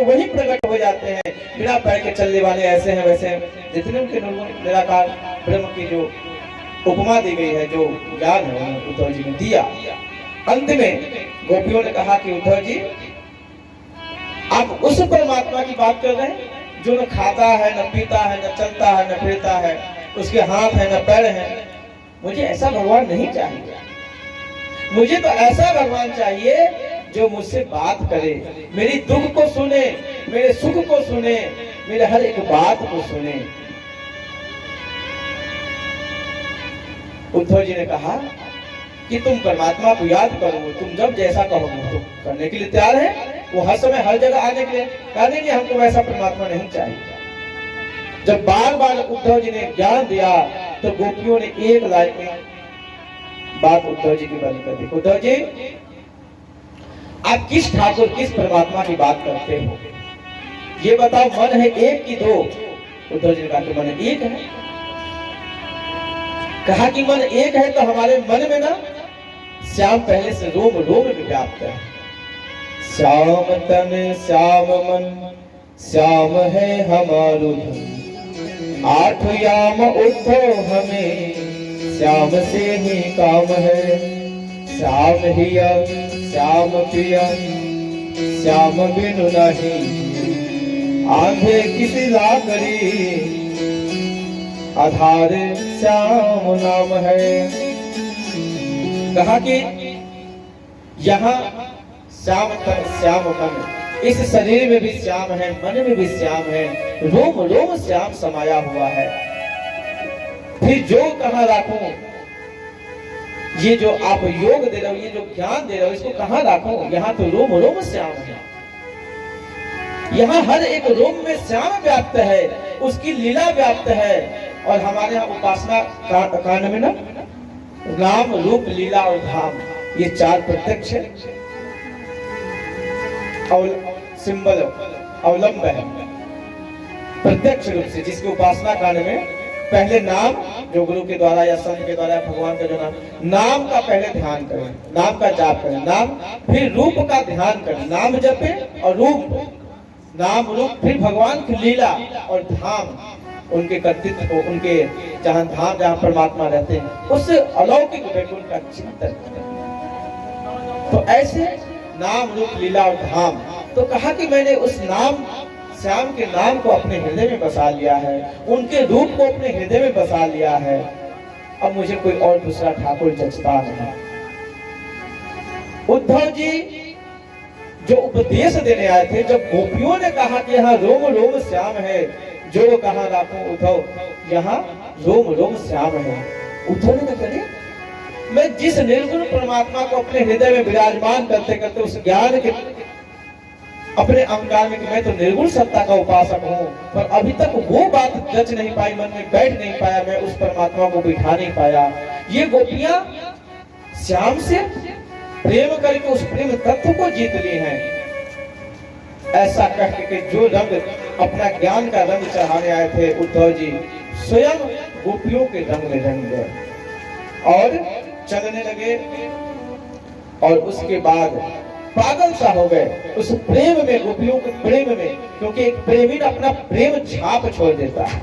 वही प्रकट हो जाते हैं। बिना पैर के चलने वाले ऐसे हैं वैसे हैं, जितने उनके निराकार ब्रह्म की जो उपमा दी गई है, जो ज्ञान है उद्धव जी ने दिया। अंत में गोपियों ने कहा कि उद्धव जी आप उस परमात्मा की बात कर रहे हैं जो न खाता है, न पीता है, न चलता है, न फिरता है, उसके हाथ है न पैर है। मुझे ऐसा भगवान नहीं चाहिए। मुझे तो ऐसा भगवान चाहिए जो मुझसे बात करे, मेरी दुख को सुने, मेरे सुख को सुने, मेरे हर एक बात को सुने। उद्धव जी ने कहा कि तुम परमात्मा को याद करो, तुम जब जैसा कहोगे तो करने के लिए तैयार है। वो हर समय हर जगह आने के लिए कहने कि हमको वैसा परमात्मा नहीं चाहिए। जब बार बार उद्धव जी ने ज्ञान दिया तो गोपियों ने एक लाइन में बात उद्धव जी की बनी कर दी। उद्धव जी आप किस ठाकुर, किस परमात्मा की बात करते हो, ये बताओ, मन है एक कि दो? उद्धव जी ने कहा कि मन एक है। कहा कि मन एक है तो हमारे मन में ना श्याम पहले से रोम रोम में व्याप्त है। श्याम तन श्याम मन श्याम है हमारो धन, आठ याम उद्धव हमें श्याम से ही काम है। श्याम हिया श्याम प्रिया श्याम बिनु नहीं, आंधे किसी ला करी आधार श्याम नाम है। कहा कि यहाँ श्याम तन श्याम मन, इस शरीर में भी श्याम है, मन में भी श्याम है, रोम रोम श्याम समाया हुआ है। फिर जो कहाँ राखूं, ये जो आप योग दे रहे हो, ये जो ज्ञान दे रहे हो, इसको कहाँ राखूं? यहाँ तो रोम रोम श्याम है। यहाँ हर एक रोम में श्याम व्याप्त है, उसकी लीला व्याप्त है। और हमारे यहाँ उपासना कांड में ना नाम रूप लीला और धाम, ये चार प्रत्यक्ष और सिंबल अवलंब है प्रत्यक्ष रूप से, जिसके उपासना कांड में पहले नाम, जो गुरु के द्वारा या संत के द्वारा भगवान का जो नाम का पहले ध्यान करें, नाम का जाप करें, नाम, फिर रूप का ध्यान करें, नाम जपे और रूप, नाम रूप, फिर भगवान की लीला और धाम, उनके कर्तृत्व को, उनके जहां धाम, जहां परमात्मा रहते हैं, उससे अलौकिक वैकुंठ का चिंतन। तो ऐसे नाम रूप लीला और धाम। तो कहा कि मैंने उस नाम, श्याम के नाम को अपने हृदय में बसा लिया है, उनके रूप को अपने हृदय में बसा लिया है। अब मुझे कोई और दूसरा ठाकुर जचता नहीं। उद्धव जी जो उपदेश देने आए थे, जब गोपियों ने कहा कि यहाँ रोम रोम श्याम है, जो कहाँ राखूं उद्धव, यहाँ रोम रोम श्याम है। उद्धव ने कहा मैं जिस निर्गुण परमात्मा को अपने हृदय में विराजमान करते करते उस ज्ञान के अपने अहंकार में कि मैं तो निर्गुण सत्ता का उपासक हूँ, पर अभी तक वो बात जच नहीं पाई, मन में बैठ नहीं पाया, मैं उस परमात्मा को बिठा नहीं पाया। ये गोपियां श्याम से प्रेम करके उस प्रेम तत्व को जीत ली हैं। ऐसा कह के जो रंग अपना ज्ञान का रंग चढ़ाने आए थे उद्धव जी, स्वयं गोपियों के रंग में रंग गए और चलने लगे। और उसके बाद पागल सा हो गए उस प्रेम में, गोपियों के प्रेम में, क्योंकि एक प्रेमी अपना प्रेम छाप छोड़ देता है।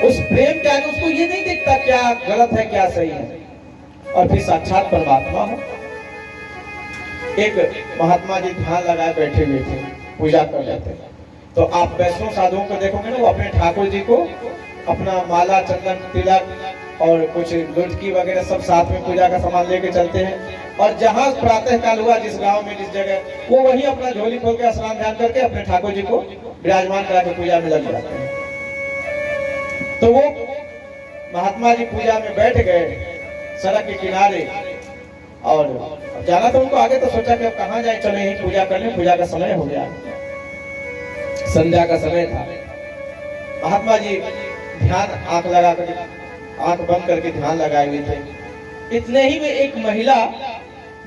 उस प्रेम के आगे उसको ये नहीं दिखता क्या गलत है क्या सही है। और फिर साक्षात परमात्मा हो। एक महात्मा जी ध्यान लगाए बैठे हुए थे, पूजा कर रहे थे। तो आप वैष्णव साधुओं को देखोगे ना, वो अपने ठाकुर जी को अपना माला, चंदन, तिलक और कुछ लुटकी वगैरह सब साथ में पूजा का सामान लेके चलते हैं। और जहां प्रातः काल हुआ, जिस गांव में, जिस जगह, वो वही अपना झोली खोल के स्नान ध्यान करके अपने ठाकुर जी को विराजमान करा के पूजा में लग जाते हैं। तो वो महात्मा जी पूजा में बैठ गए सड़क के किनारे, और जाना तो उनको आगे, तो सोचा कि अब कहाँ जाए, चले ही पूजा करने, पूजा का समय हो गया, संध्या का समय था। महात्मा जी ध्यान आंख लगा कर, आंख बंद करके ध्यान लगाए हुए थे। इतने ही में एक महिला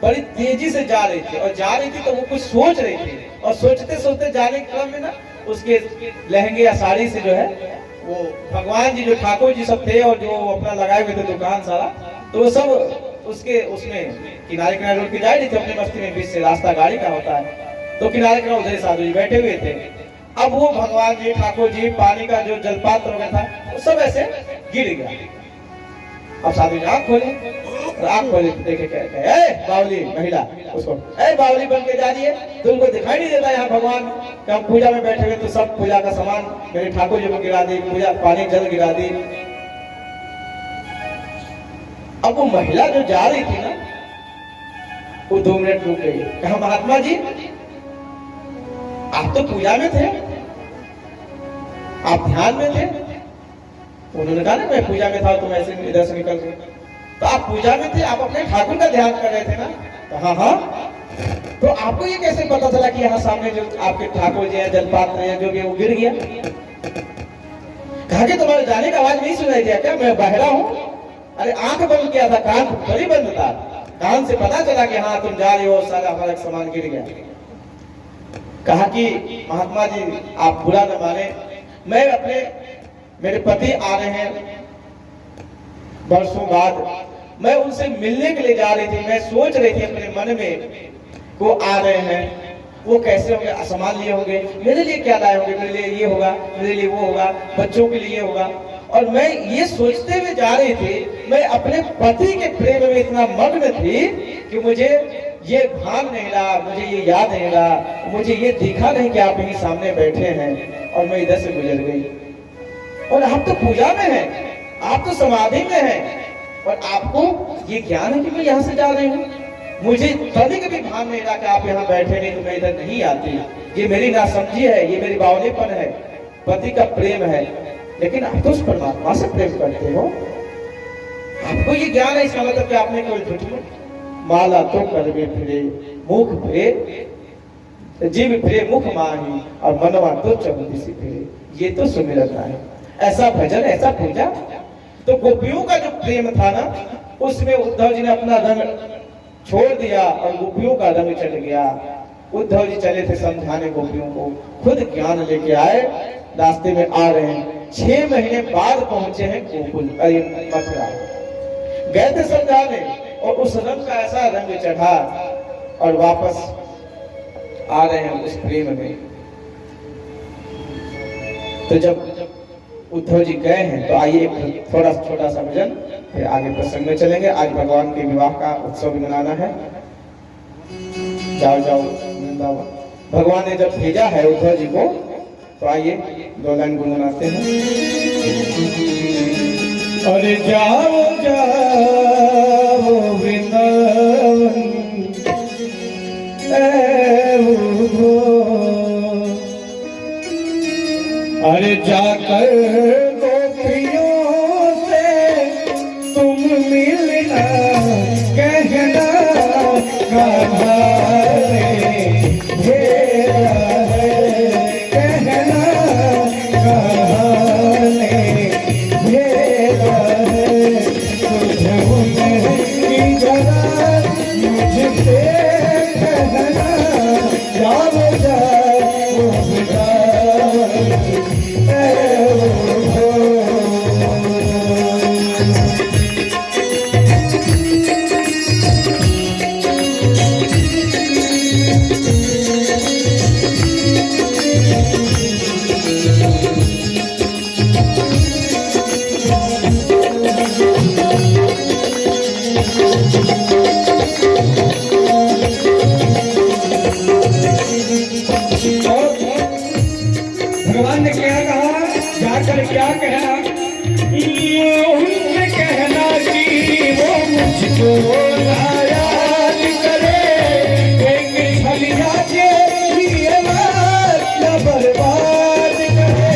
बड़ी तेजी से जा रही थी, और जा रही थी तो वो कुछ सोच रही थी, और सोचते सोचते जाने के क्रम में ना उसके लहंगे या साड़ी से जो है वो भगवान जी, जो ठाकुर जी सब थे और जो अपना लगाए हुए थे दुकान सारा, तो वो सब उसके उसमें किनारे किनारे रोड के जा रही थी अपनी मस्ती में, बीच से रास्ता गाड़ी का होता है। तो किनारे किनारे उधर साधु जी बैठे हुए थे। अब वो भगवान जी ठाकुर जी पानी का जो जलपात्र हो गया था वो सब ऐसे गिर गया। अब साधु जी आँख खोले और आँख खोले देखे क्या बावली महिला उसको बावली बन के जा रही है, तुमको दिखाई नहीं देता यहाँ भगवान कि हम पूजा में बैठे हुए तो सब पूजा का सामान मेरे ठाकुर जी को गिरा दी, पूजा पानी जल गिरा दी। अब वो महिला जो जा रही थी ना वो 2 मिनट रुक गई, कहा महात्मा जी आप तो पूजा में थे, आप ध्यान में थे। उन्होंने कहा ना मैं पूजा में था, तुम ऐसे इधर से निकल गए। तो आप पूजा में थे, आप अपने ठाकुर का ध्यान कर रहे थे ना? तो हाँ। तो आपको ये कैसे पता चला कि यहाँ सामने जो आपके ठाकुर जी हैं, जलपात्र हैं, जो भी वो गिर गया? कहा कि तुम्हारे जाने का आवाज नहीं सुनाई दिया क्या? मैं बहरा हूँ। अरे आंख बंद किया था, कान थोड़ी बंद था, कान से पता चला कि हाँ तुम जा रहे हो, सारा हमारा सामान गिर गया। कहा कि महात्मा जी आप बुरा न माने, मैं मेरे पति आ रहे हैं वर्षों बाद, मैं उनसे मिलने के लिए जा रही थी। मैं सोच रही थी अपने मन में वो आ रहे हैं, वो कैसे होंगे, सामान लिए होंगे, मेरे लिए क्या लाए होंगे, मेरे लिए ये होगा, मेरे लिए वो होगा, बच्चों के लिए होगा। और मैं ये सोचते हुए जा रही थी, मैं अपने पति के प्रेम में इतना मग्न थी कि मुझे ये भान नहीं रहा, मुझे ये याद नहीं रहा, मुझे ये दिखा नहीं कि आप यहीं सामने बैठे हैं और मैं इधर से गुजर गई। और आप तो पूजा में हैं, आप तो समाधि में हैं और आपको ये ज्ञान है कि मैं यहाँ से जा रही हूँ। मुझे तनिक भी भान नहीं रहा कि आप यहाँ बैठे नहीं तो मैं इधर नहीं आती। ये मेरी नासमझी है, ये मेरी बावलीपन है, पति का प्रेम है। लेकिन आप तो उस परमात्मा से प्रेम करते हो, आपको ये ज्ञान है, इसका मतलब कि आपने कोई झूठ माला तो करवे फिरे मुख फिरे, जीव फिरे मुख माही और मनवा तो चौदिसी फिरे। ये तो सुमिरन है, ऐसा भजन, ऐसा पूजा। तो गोपियों का जो प्रेम था ना, उसमें उद्धव जी ने अपना रंग छोड़ दिया और गोपियों का रंग चढ़ गया। उद्धव जी चले थे समझाने गोपियों को, खुद ज्ञान लेके आए, रास्ते में आ रहे हैं। 6 महीने बाद पहुंचे हैं गोकुल, मथुरा गए थे समझाने और उस रंग का ऐसा रंग चढ़ा और वापस आ रहे हैं उस प्रेम में। तो जब उद्धव जी गए हैं तो आइए एक थोड़ा छोटा सा भजन, फिर आगे प्रसंग में चलेंगे। आज भगवान के विवाह का उत्सव भी मनाना है। जाओ जाओ वृंदावन, भगवान ने जब भेजा है उद्धव जी को, तो आइए 2 लाइन गुनगुनाते हैं। अरे जाओ जाओ वृंदावन, अरे जाकर गोपियों से तुम मिलना, कहना कहाँ भेजा है, कहना कहाँ भेजा है। तुझे जरा मुझसे कहना, जाओ जाओ भगवान ने क्या कहा, जाकर क्या कहना, ये उनसे कहना कि वो मुझको नाराज करे, एक छलिया के लिए न बर्बाद करे।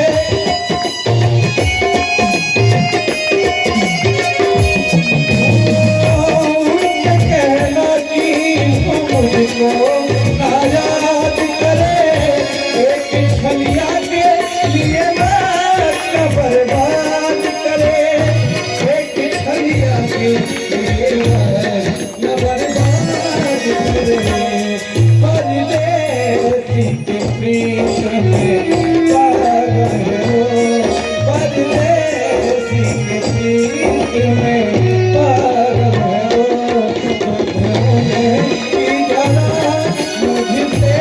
उनसे कहना कि वो मुझको नाराज करे, एक छलिया बर्बाद करे, एक छलिया के लिए न बर्बाद करे। परदेसी के प्रीत में पागल हो, परदेसी के प्रीत में पागल हो। तुझे जरा मुझसे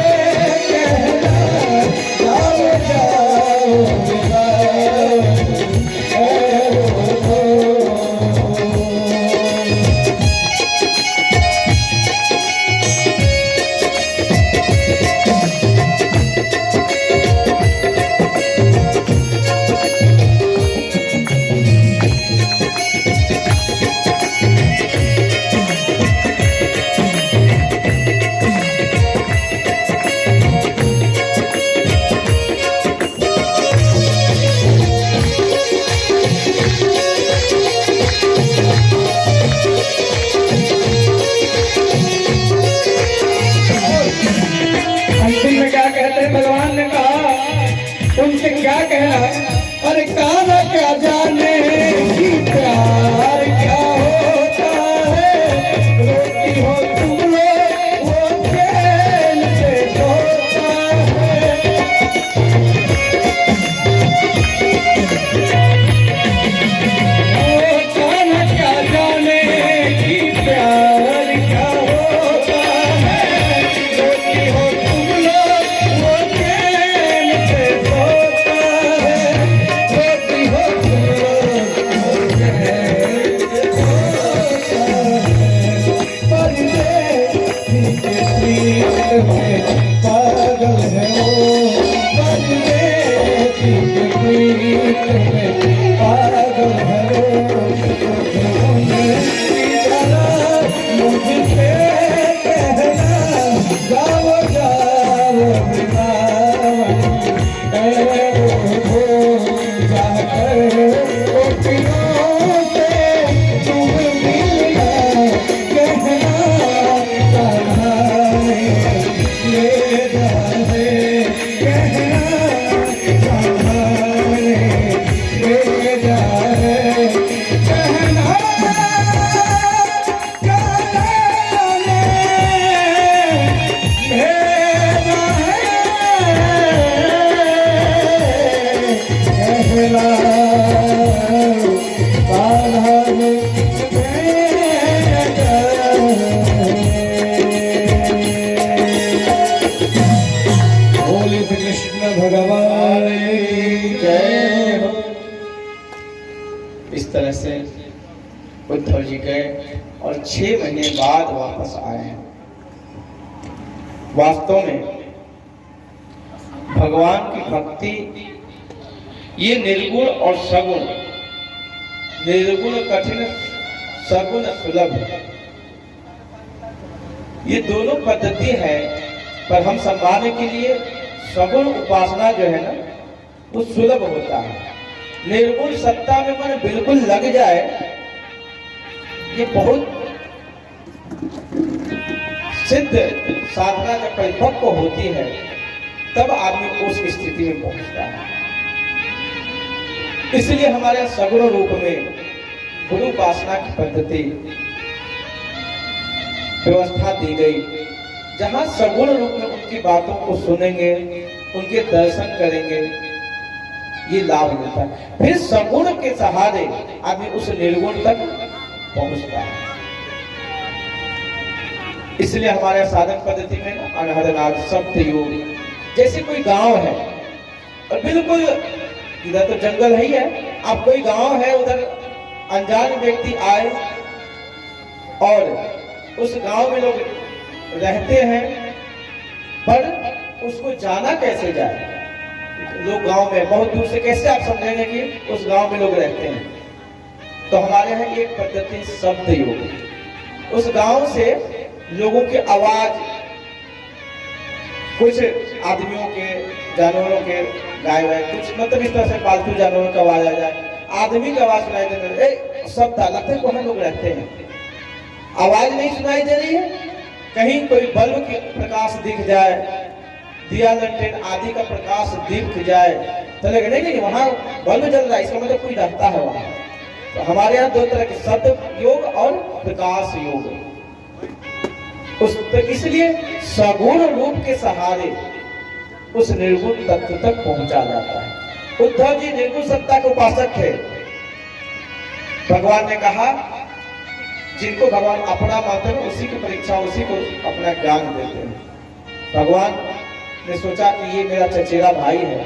कहना, अरे कान्हा क्या जाने कि प्यार क्या होता है, रोती हो तुम लोग वो खेल से सोता है। ओ कान्हा क्या जाने कि प्यार क्या होता है, रोती हो तुम लोग वो खेल से सोता है, रोती हो तुम लोग वो खेल से सोता है। परदेसी के प्रीत में पागल है वो, परदेसी के प्रीत में पागल है वो, मुझसे कहना जाओ जाओ वृंदावन, जाकर गोपियों से तुम मिलना, कहना कहाँ ले जाए, कहना कहाँ ले जाए, कहना बोले श्री कृष्ण भगवान की जय हो। इस तरह से उद्धव जी गए और 6 महीने बाद वापस आए हैं। वास्तव में भगवान की भक्ति ये निर्गुण और सगुण, निर्गुण कठिन, सगुण सुलभ, ये दोनों पद्धति है। पर हम संभालने के लिए सगुण उपासना जो है ना वो सुलभ होता है। निर्गुण सत्ता में मन बिल्कुल लग जाए, ये बहुत सिद्ध साधना जब परिपक्व होती है तब आदमी उस स्थिति में पहुंचता है। इसलिए हमारे सगुण रूप में गुरु उपासना की पद्धति व्यवस्था दी गई, जहां सगुण रूप में उनकी बातों को सुनेंगे, उनके दर्शन करेंगे, ये लाभ मिलता है। फिर सगुण के सहारे आदमी उस निर्गुण तक पहुंचता है। इसलिए हमारे साधन पद्धति में अनहदनाद सप्त योग, जैसे कोई गांव है और बिल्कुल इधर तो जंगल ही है, अब कोई गांव है, उधर अनजान व्यक्ति आए और उस गांव में लोग रहते हैं, पर उसको जाना कैसे जाए? लोग गांव में बहुत दूर से कैसे आप समझेंगे कि उस गांव में लोग रहते हैं? तो हमारे यहाँ एक पद्धति शब्द योग, उस गांव से लोगों की आवाज, कुछ आदमियों के, जानवरों के, गाय वाय, कुछ मतलब इस तरह से पालतू जानवरों की आवाज आ जाए, आदमी की आवाज सुनाई देने लगे, शब्द लगते हैं वहां लोग रहते हैं, आवाज नहीं सुनाई दे रही है। कहीं कोई बल्ब की प्रकाश दिख जाए, दिया लंटेन आदि का प्रकाश दिख जाए तो लगे नहीं वहां बल्ब जल रहा है, इसका मतलब कोई रहता है वहां। तो हमारे यहाँ 2 तरह के शब्द योग और प्रकाश योग, उस तो इसलिए सगुण रूप के सहारे उस निर्गुण तत्व तक पहुंचा जाता है। उद्धव जी निर्गुण सत्ता के उपासक थे। भगवान ने कहा जिनको भगवान अपना मानते हैं उसी की परीक्षा, उसी को अपना ज्ञान देते हैं। भगवान ने सोचा कि ये मेरा चचेरा भाई है,